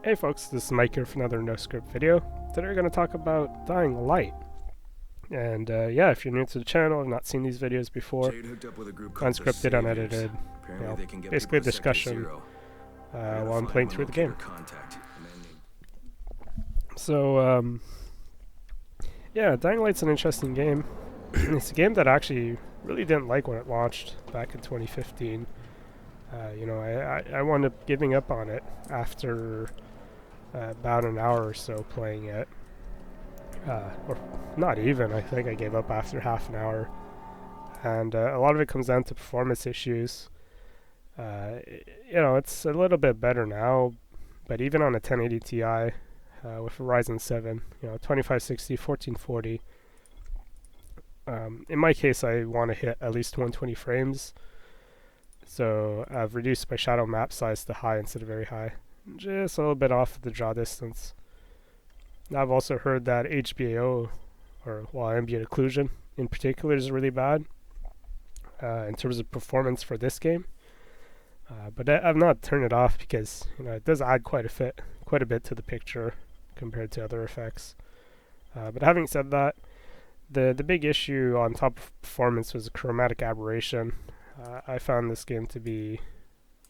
Hey folks, this is Mike here for another NoScript video. Today we're going to talk about Dying Light. And yeah, if you're new to the channel and not seen these videos before, unscripted, unedited, basically a discussion while I'm playing through the game. So yeah, Dying Light's an interesting game. It's a game that I actually really didn't like when it launched back in 2015. I wound up giving up on it after about an hour or so playing it. Or not even, I think I gave up after half an hour. And a lot of it comes down to performance issues. It's a little bit better now, but even on a 1080 Ti with a Ryzen 7, 2560, 1440. In my case, I want to hit at least 120 frames. So I've reduced my shadow map size to high instead of very high. Just a little bit off of the draw distance. Now I've also heard that HBAO, ambient occlusion in particular, is really bad in terms of performance for this game. But I've not turned it off because it does add quite a bit to the picture compared to other effects. But having said that, the big issue on top of performance was a chromatic aberration. I found this game to be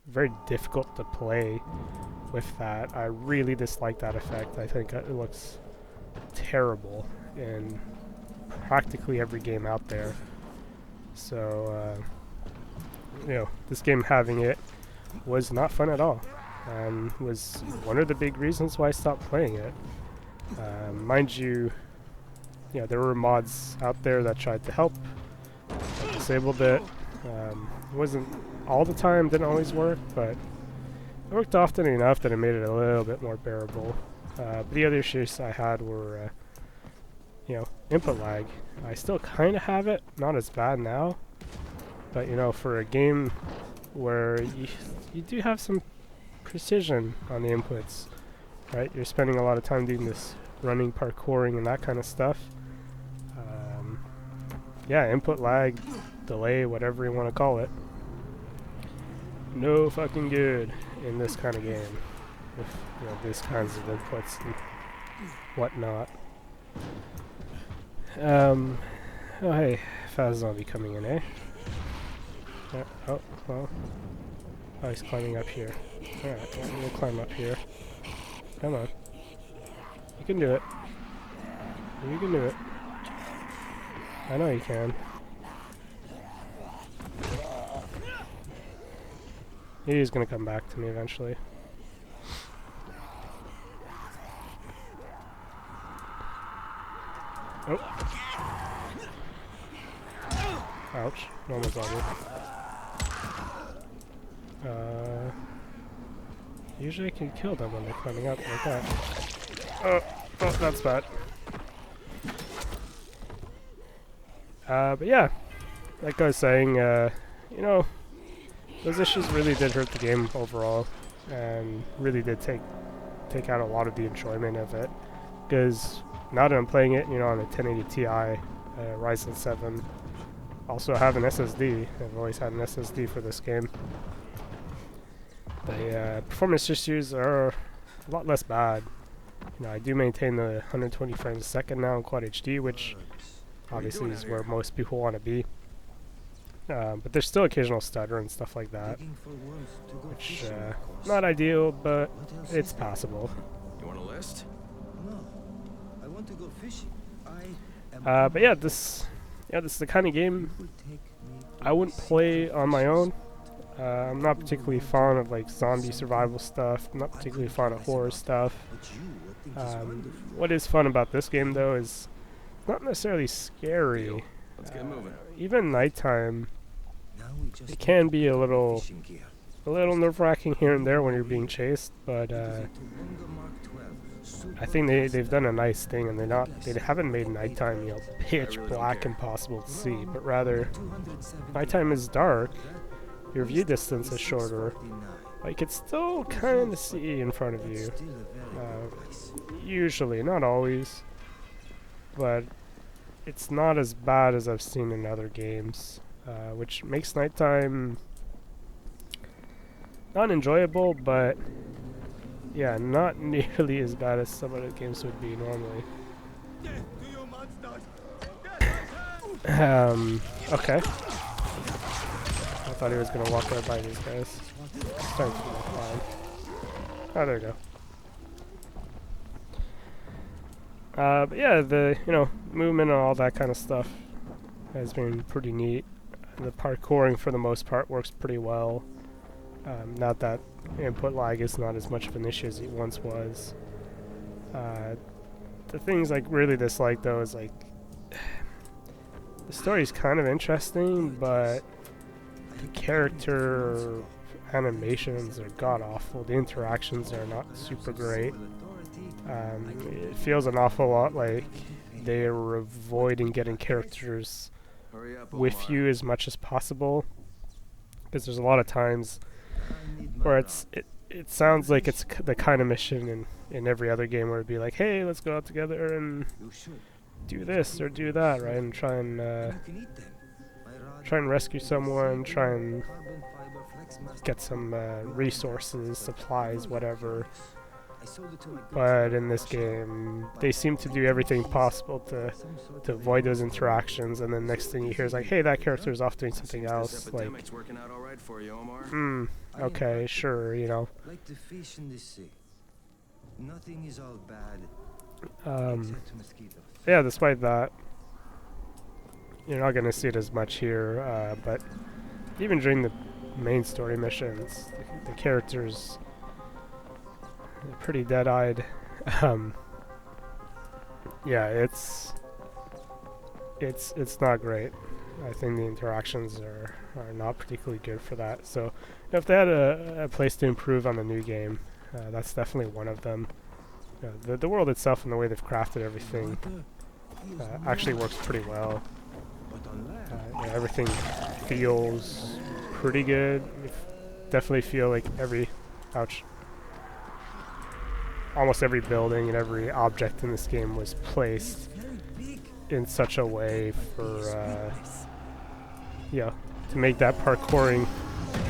very difficult to play with that. I really dislike that effect. I think it looks terrible in practically every game out there. So, this game having it was not fun at all, and was one of the big reasons why I stopped playing it. Mind you, there were mods out there that tried to help. I disabled it. It wasn't all the time, didn't always work, but it worked often enough that it made it a little bit more bearable. But the other issues I had were, input lag. I still kind of have it, not as bad now, but for a game where you do have some precision on the inputs, right? You're spending a lot of time doing this running, parkouring, and that kind of stuff. Input lag, delay, whatever you want to call it. No fucking good in this kind of game with these kinds of inputs and whatnot. Oh hey, fast zombie coming in, eh? Oh, he's climbing up here. Alright, we'll climb up here. Come on. You can do it. You can do it. I know you can. He's gonna come back to me eventually. Oh. Ouch. Normal zombie. Usually I can kill them when they're climbing up like that. Oh, that's bad. But yeah, like I was saying, those issues really did hurt the game overall, and really did take out a lot of the enjoyment of it. Because now that I'm playing it, on a 1080 Ti, Ryzen 7, also have an SSD. I've always had an SSD for this game. The performance issues are a lot less bad. I do maintain the 120 frames a second now in Quad HD, which obviously is where most people want to be. But there's still occasional stutter and stuff like that, which not ideal, but it's passable. You want a list? No, I want to go fishing. But yeah, this is the kind of game I wouldn't play on my own. I'm not particularly fond of zombie survival stuff. I'm not particularly fond of horror stuff. What is fun about this game though is not necessarily scary. Let's get moving. Even nighttime, it can be a little nerve-wracking here and there when you're being chased, but I think they've done a nice thing, and they haven't made nighttime pitch black impossible to see, but rather nighttime is dark, your view distance is shorter, but you can still kind of see in front of you. Usually, not always, but it's not as bad as I've seen in other games, which makes nighttime not enjoyable, but yeah, not nearly as bad as some other games would be normally. Okay. I thought he was gonna walk right by these guys. Starting to walk by. Oh, there we go. But yeah, the movement and all that kind of stuff has been pretty neat. The parkouring for the most part works pretty well. Not that input lag is not as much of an issue as it once was. The things like really dislike though is like the story's kind of interesting, but the character animations are god awful. The interactions are not super great. It feels an awful lot like they're avoiding getting characters Hurry up, with Omar. you as much as possible, because there's a lot of times where it sounds like it's the kind of mission in every other game where it'd be like, hey, let's go out together and do this or do that, right, and try and rescue someone, try and get some resources, supplies, whatever. But in this game, they seem to do everything possible to avoid those interactions, and then next thing you hear is like, hey, that character is off doing something else. Like, Working out all right for you, Omar. okay, sure, Like the fish in the sea. Nothing is all bad. Except mosquitoes. Yeah, despite that, you're not going to see it as much here, but even during the main story missions, the characters are pretty dead-eyed. Yeah, it's not great. I think the interactions are not particularly good for that. So if they had a place to improve on the new game, that's definitely one of them. The world itself and the way they've crafted everything actually works pretty well. Everything feels pretty good. You definitely feel like almost every building and every object in this game was placed in such a way for to make that parkouring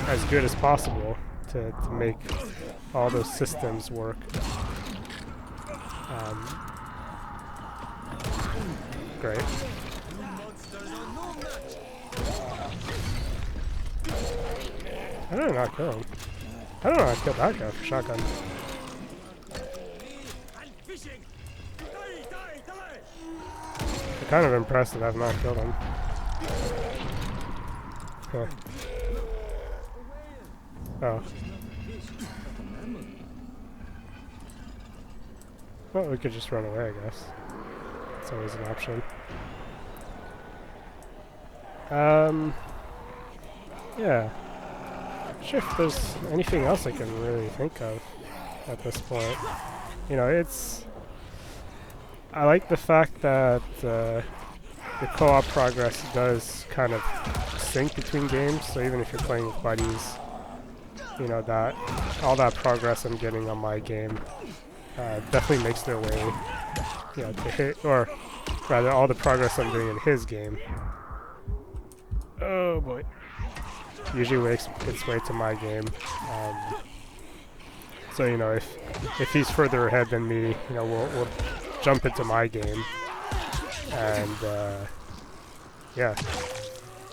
as good as possible, to make all those systems work. Great. How did I not kill him? How did I not kill that guy with a shotgun? I'm kind of impressed that I've not killed him. Huh. Oh. Well, we could just run away, I guess. It's always an option. Yeah. Not sure if there's anything else I can really think of at this point. I like the fact that the co-op progress does kind of sync between games, so even if you're playing with buddies, that all that progress I'm getting on my game definitely makes their way, to hit, or rather, all the progress I'm doing in his game. Oh boy. Usually makes its way to my game. So if he's further ahead than me, we'll jump into my game, and yeah,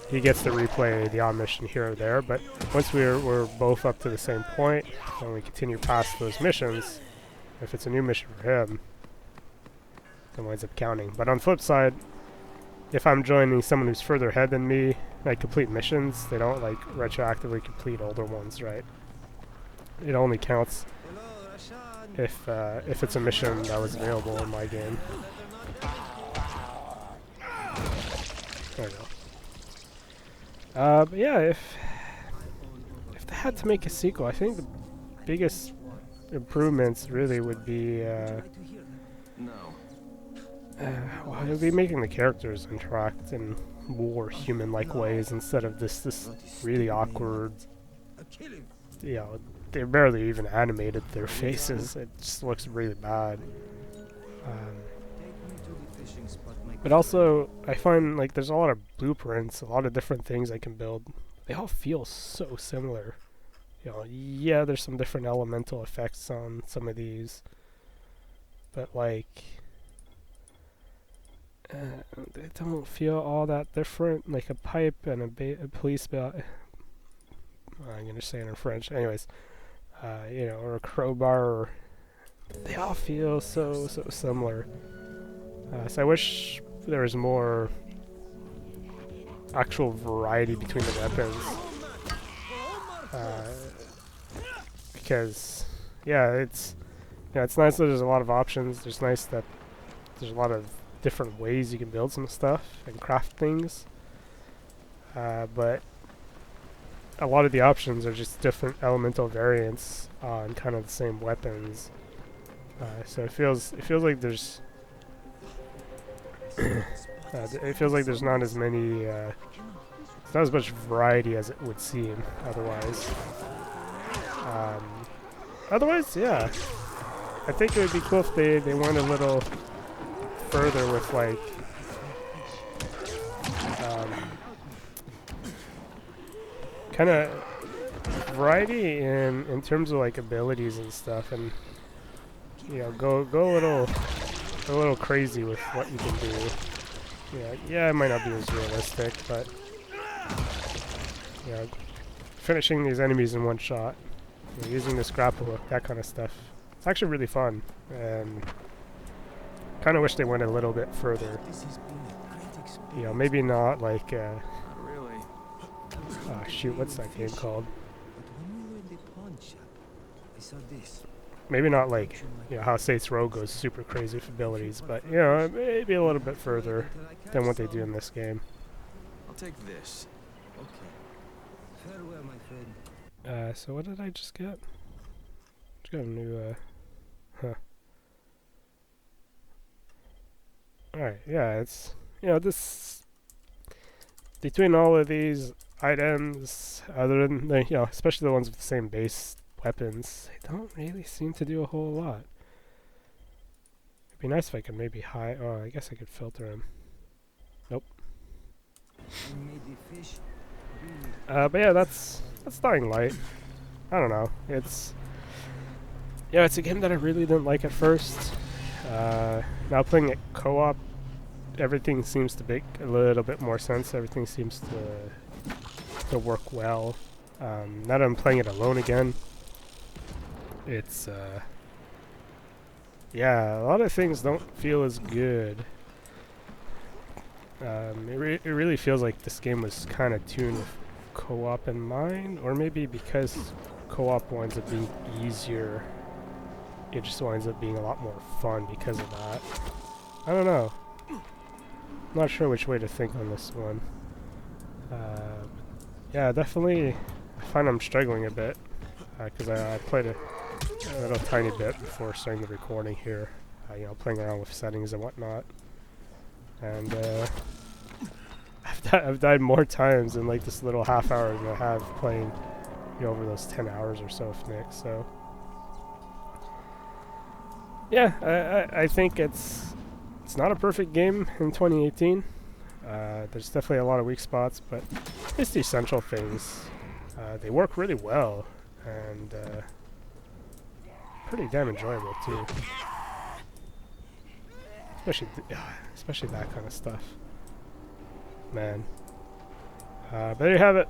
he gets to replay the odd mission here or there. But once we're both up to the same point, and we continue past those missions, if it's a new mission for him, it winds up counting. But on the flip side, if I'm joining someone who's further ahead than me, I complete missions. They don't like retroactively complete older ones, right? It only counts if it's a mission that was available in my game. There we go. But yeah, if they had to make a sequel, I think the biggest improvements really would be well, it would be making the characters interact in more human-like ways instead of this really awkward, they barely even animated their faces. It just looks really bad. But also, I find like there's a lot of blueprints, a lot of different things I can build. They all feel so similar. you know, yeah, there's some different elemental effects on some of these, but like, they don't feel all that different. Like a pipe and a police belt. I'm gonna say it in French, anyways. You know, or a crowbar. Or they all feel so similar. So I wish there was more actual variety between the weapons. Because, yeah, it's nice that there's a lot of options. There's nice that there's a lot of different ways you can build some stuff and craft things. But a lot of the options are just different elemental variants on kind of the same weapons. So it feels like there's it feels like there's not as many it's not as much variety as it would seem otherwise. Otherwise, yeah, I think it would be cool if they went a little further with like kind of variety in terms of like abilities and stuff, and you know, go a little crazy with what you can do. Yeah, it might not be as realistic, but you know, finishing these enemies in one shot, you know, using this grapple hook, that kind of stuff. It's actually really fun, and kind of wish they went a little bit further. You know, maybe not like Really? oh shoot, what's that game called? Maybe not like, you know, how Saints Row goes super crazy with abilities, but you know, maybe a little bit further than what they do in this game. I'll take this. Okay. Farewell, my friend. So what did I just get? Just got a new Alright, yeah, it's, you know, this, between all of these items, other than the, you know, especially the ones with the same base weapons, they don't really seem to do a whole lot. It'd be nice if I could maybe hide, oh, I guess I could filter them. Nope. But yeah, that's Dying Light. I don't know, it's, yeah, it's a game that I really didn't like at first. Now playing it co-op, everything seems to make a little bit more sense. Everything seems to work well. Now that I'm playing it alone again, it's yeah, a lot of things don't feel as good. It really feels like this game was kind of tuned with co-op in mind, or maybe because co-op winds up being easier, it just winds up being a lot more fun because of that. I don't know. Not sure which way to think on this one. Yeah, definitely I find I'm struggling a bit because I played a little tiny bit before starting the recording here. You know, playing around with settings and whatnot. And I've died more times in like this little half hour than I have playing, you know, over those 10 hours or so of Nick. So yeah, I think it's not a perfect game in 2018. There's definitely a lot of weak spots, but it's the essential things. They work really well, and pretty damn enjoyable too. Especially that kind of stuff. Man. But there you have it.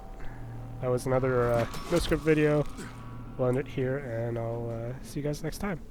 That was another NoScript video. We'll end it here, and I'll see you guys next time.